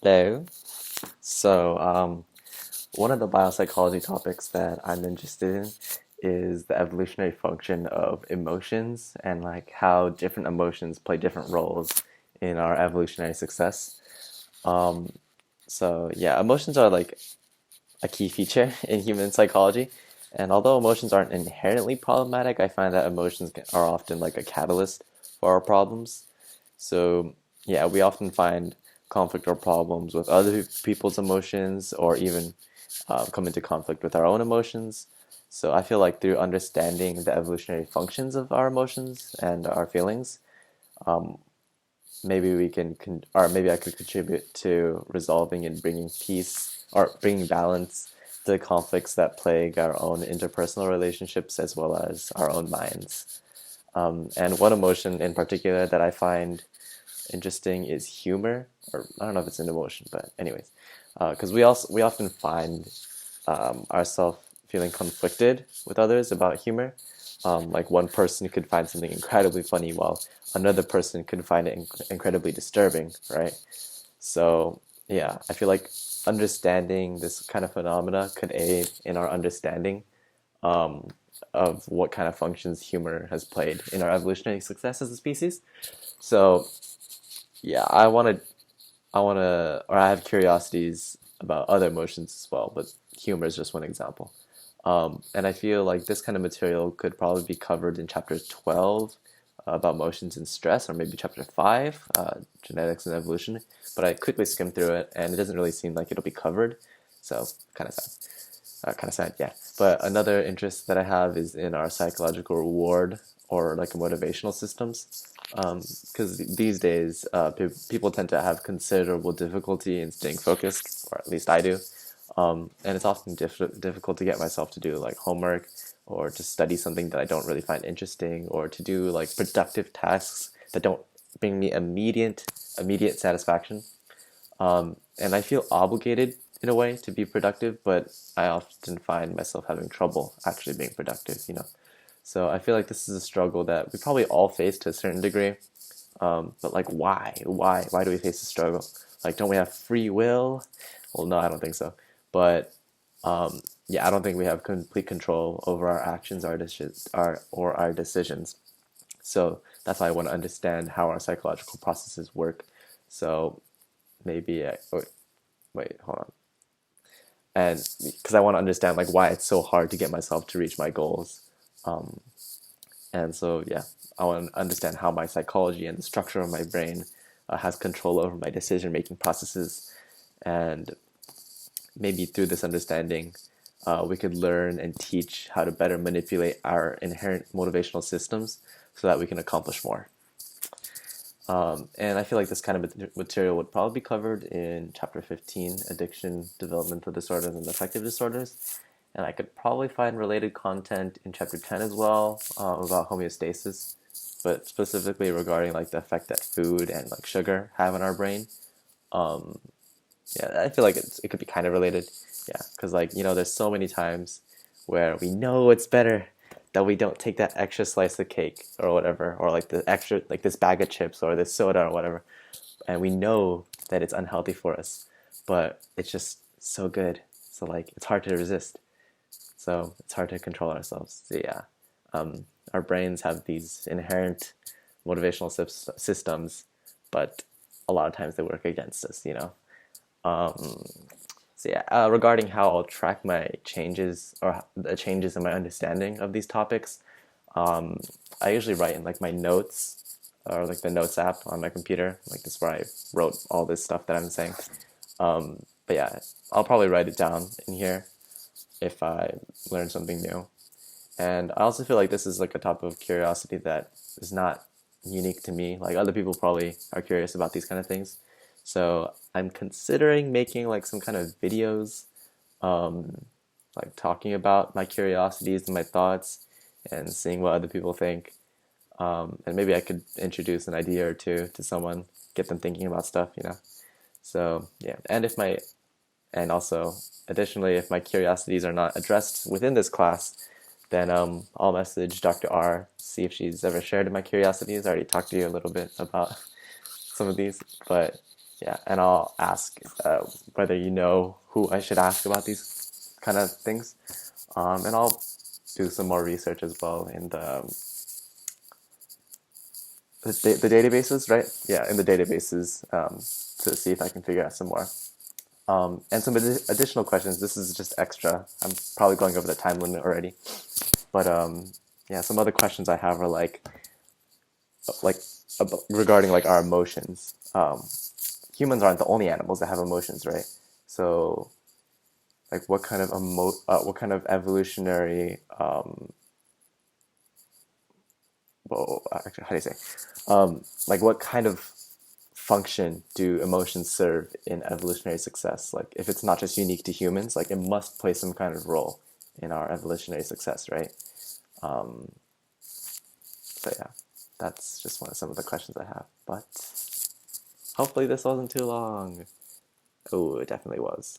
Hello. So, one of the biopsychology topics that I'm interested in is the evolutionary function of emotions and like how different emotions play different roles in our evolutionary success. Um, so, emotions are like a key feature in human psychology. And although emotions aren't inherently problematic, I find that are often like a catalyst for our problems. So, yeah, we often find conflict or problems with other people's emotions or even come into conflict with our own emotions. So, I feel like through understanding the evolutionary functions of our emotions and our feelings, um, maybe or maybe I could contribute to resolving and bringing peace or bringing balance to the conflicts that plague our own interpersonal relationships as well as our own minds. And one emotion in particular that I find interesting is humor, or I don't know if it's an emotion, but anyways, because we often find ourselves feeling conflicted with others about humor. Like one person could find something incredibly funny while another person could find it incredibly disturbing, right? So yeah, I feel like understanding this kind of phenomena could aid in our understanding um, of what kind of functions humor has played in our evolutionary success as a species. So yeah, or I have curiosities about other emotions as well, but humor is just one example. And I feel like this kind of material could probably be covered in chapter 12 about emotions and stress, or maybe chapter 5, genetics and evolution. But I quickly skimmed through it, and it doesn't really seem like it'll be covered. So kind of sad. Kind of sad, yeah. But another interest that I have is in our psychological reward or like motivational systems. Because these days, people tend to have considerable difficulty in staying focused, or at least I do. And it's often difficult to get myself to do like homework or to study something that I don't really find interesting or to do like productive tasks that don't bring me immediate satisfaction. And I feel obligated in a way to be productive, but I often find myself having trouble actually being productive. So I feel like this is a struggle that we probably all face to a certain degree. But like, why? Why do we face the struggle? Like, don't we have free will? Well, no, I don't think so. But yeah, I don't think we have complete control over our actions, our decisions. So that's why I want to understand how our psychological processes work. So maybe, wait, hold on. And because I want to understand like why it's so hard to get myself to reach my goals. Um, and so yeah, I want to understand how my psychology and the structure of my brain has control over my decision making processes. And maybe through this understanding, we could learn and teach how to better manipulate our inherent motivational systems so that we can accomplish more. And I feel like this kind of material would probably be covered in chapter 15, addiction, developmental disorders, and affective disorders. And I could probably find related content in chapter 10 as well, about homeostasis, but specifically regarding like the effect that food and like sugar have on our brain. Um, yeah, I feel like it could be kind of related. Yeah, because like there's so many times where we know it's better that we don't take that extra slice of cake or whatever, or like the extra like this bag of chips or this soda or whatever, and we know that it's unhealthy for us, but it's just so good. So like it's hard to resist. So it's hard to control ourselves. So yeah, our brains have these inherent motivational systems, but a lot of times they work against us. Um, so yeah, regarding how I'll track my changes or the changes in my understanding of these topics, um, I usually write in like my notes or like the notes app on my computer. Like this is where I wrote all this stuff that I'm saying. But yeah, I'll probably write it down in here if I learn something new. And I also feel like this is like a topic of curiosity that is not unique to me. Like other people probably are curious about these kind of things. So I'm considering making like some kind of videos, um, like talking about my curiosities and my thoughts and seeing what other people think. And maybe I could introduce an idea or two to someone, get them thinking about stuff. So yeah, and also additionally, if my curiosities are not addressed within this class, then I'll message Dr. R, see if she's ever shared my curiosities. I already talked to you a little bit about some of these, but Yeah, and I'll ask whether you know who I should ask about these kind of things. And I'll do some more research as well in the databases, right? Yeah, in the databases to see if I can figure out some more. And some additional questions. This is just extra. I'm probably going over the time limit already. But yeah, some other questions I have are like regarding like our emotions. Humans aren't the only animals that have emotions, right? So like what kind of evolutionary well, actually, how do you say like what kind of function do emotions serve in evolutionary success? Like if it's not just unique to humans, like it must play some kind of role in our evolutionary success, right? So yeah, that's just some of the questions I have. But hopefully this wasn't too long. Oh, it definitely was.